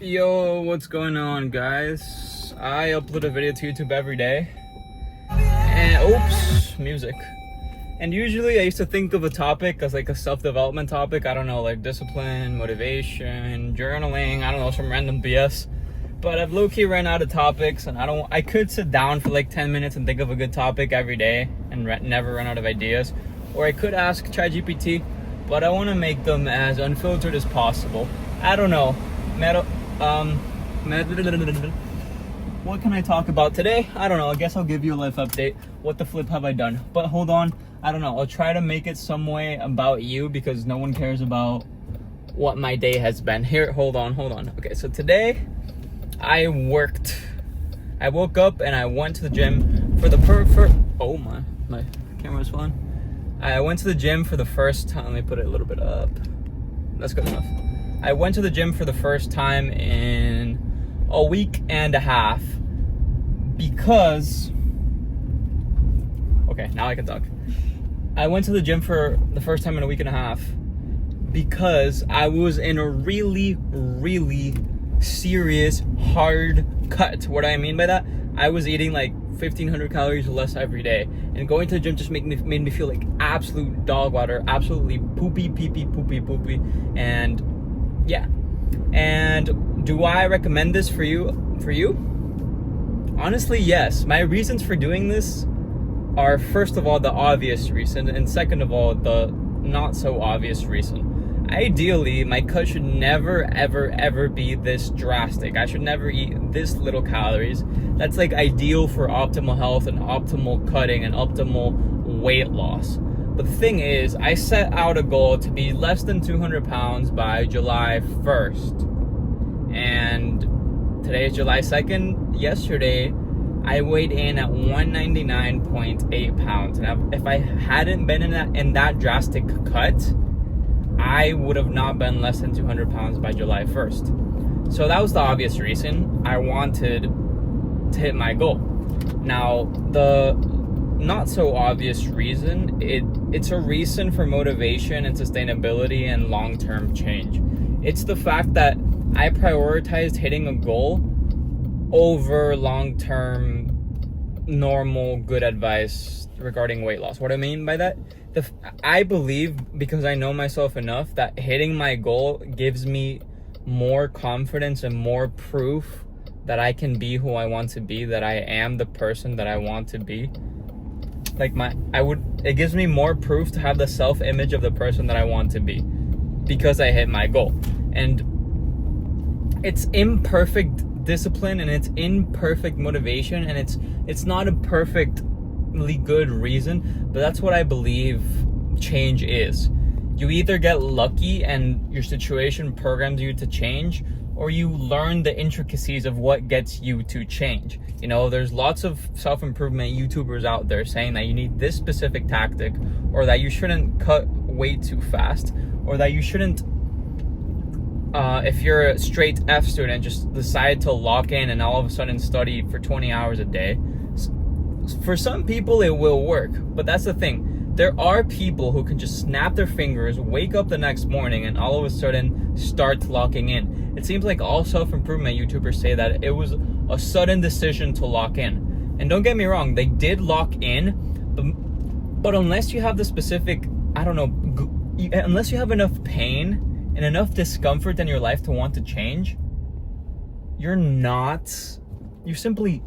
Yo, what's going on, guys? I upload a video to YouTube every day. And oops, music. And usually I used to think of a topic as like a self-development topic. I don't know, like discipline, motivation, journaling, I don't know, some random BS. But I've low-key ran out of topics, and I could sit down for like 10 minutes and think of a good topic every day and never run out of ideas. Or I could ask ChatGPT, but I want to make them as unfiltered as possible. I don't know. What can I talk about today? I don't know. I guess I'll give you a life update. What the flip have I done? But hold on. I don't know. I'll try to make it some way about you, because no one cares about what my day has been. Here, hold on. Okay, so today I worked. I woke up and I went to the gym for the oh my camera's falling. I went to the gym for the first time. Let me put it a little bit up. That's good enough. I went to the gym for the first time in a week and a half because, okay, now I can talk. I went to the gym for the first time in a week and a half because I was in a really serious hard cut. What do I mean by that? I was eating like 1,500 calories less every day, and going to the gym just made me feel like absolute dog water, absolutely poopy, and yeah. And do I recommend this for you? Honestly, yes. My reasons for doing this are, first of all, the obvious reason, and second of all, the not so obvious reason. Ideally, my cut should never ever be this drastic. I should never eat this little calories. That's like ideal for optimal health and optimal cutting and optimal weight loss. But the thing is, I set out a goal to be less than 200 pounds by July 1st. And today is July 2nd. Yesterday, I weighed in at 199.8 pounds. And if I hadn't been in that drastic cut, I would have not been less than 200 pounds by July 1st. So that was the obvious reason. I wanted to hit my goal. Now, the not so obvious reason, it's a reason for motivation and sustainability and long-term change. It's the fact that I prioritized hitting a goal over long-term normal good advice regarding weight loss. What I mean by that, I believe, because I know myself enough, that hitting my goal gives me more confidence and more proof that I can be who I want to be, that I am the person that I want to be. It gives me more proof to have the self-image of the person that I want to be, because I hit my goal. And it's imperfect discipline, and it's imperfect motivation, and it's not a perfectly good reason, but that's what I believe change is. You either get lucky and your situation programs you to change, or you learn the intricacies of what gets you to change. You know, there's lots of self-improvement YouTubers out there saying that you need this specific tactic, or that you shouldn't cut weight too fast, or that you shouldn't, if you're a straight F student, just decide to lock in and all of a sudden study for 20 hours a day. For some people it will work, but that's the thing. There are people who can just snap their fingers, wake up the next morning, and all of a sudden start locking in. It seems like all self-improvement YouTubers say that it was a sudden decision to lock in. And don't get me wrong, they did lock in, but unless you have the specific, unless you have enough pain and enough discomfort in your life to want to change, you're simply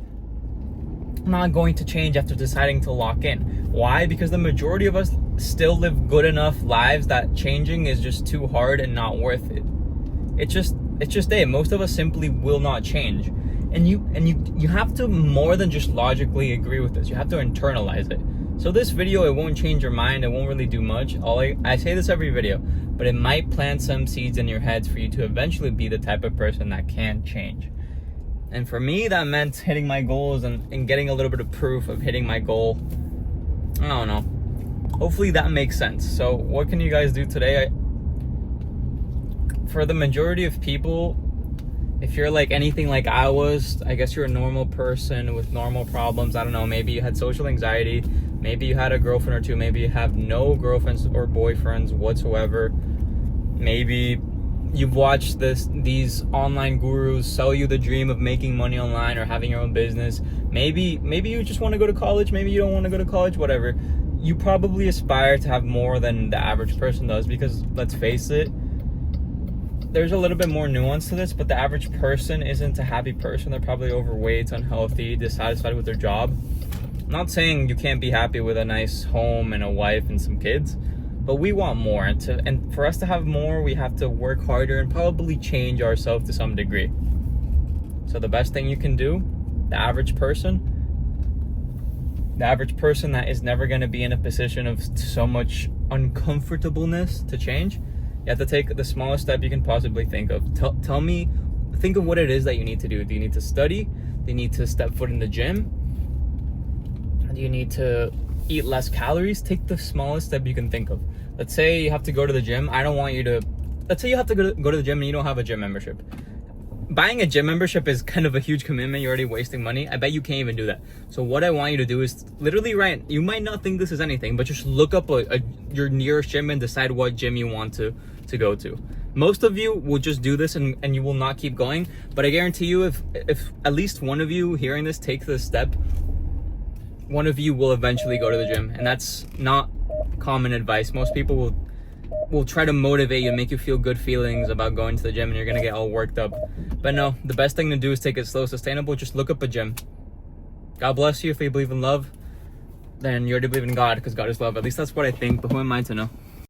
not going to change after deciding to lock in. Why? Because the majority of us still live good enough lives that changing is just too hard and not worth it. It's just it. Most of us simply will not change. And you have to more than just logically agree with this. You have to internalize it. So this video, it won't change your mind. It won't really do much. I say this every video, but it might plant some seeds in your heads for you to eventually be the type of person that can change. And for me, that meant hitting my goals and getting a little bit of proof of hitting my goal. I don't know. Hopefully that makes sense. So what can you guys do today? For the majority of people, if you're like anything like I was, I guess you're a normal person with normal problems. I don't know, maybe you had social anxiety, maybe you had a girlfriend or two, maybe you have no girlfriends or boyfriends whatsoever. Maybe you've watched these online gurus sell you the dream of making money online or having your own business. Maybe you just want to go to college, maybe you don't want to go to college, whatever. You probably aspire to have more than the average person does, because let's face it, there's a little bit more nuance to this, but the average person isn't a happy person. They're probably overweight, unhealthy, dissatisfied with their job. I'm not saying you can't be happy with a nice home and a wife and some kids, but we want more, and for us to have more, we have to work harder and probably change ourselves to some degree. So the best thing you can do, the average person that is never going to be in a position of so much uncomfortableness to change, you have to take the smallest step you can possibly think of. Think of what it is that you need to do. Do you need to study? Do you need to step foot in the gym? Do you need to eat less calories? Take the smallest step you can think of. Let's say you have to go to the gym. Let's say you have to go to the gym and you don't have a gym membership. Buying a gym membership is kind of a huge commitment. You're already wasting money. I bet you can't even do that. So what I want you to do is literally you might not think this is anything, but just look up your nearest gym and decide what gym you want to go to. Most of you will just do this and you will not keep going. But I guarantee you, if at least one of you hearing this takes this step, one of you will eventually go to the gym. And that's not common advice. Most people will try to motivate you and make you feel good feelings about going to the gym, and you're gonna get all worked up. But no, the best thing to do is take it slow, sustainable. Just look up a gym. God bless you. If you believe in love, then you already believe in God, because God is love. At least that's what I think, but who am I to know?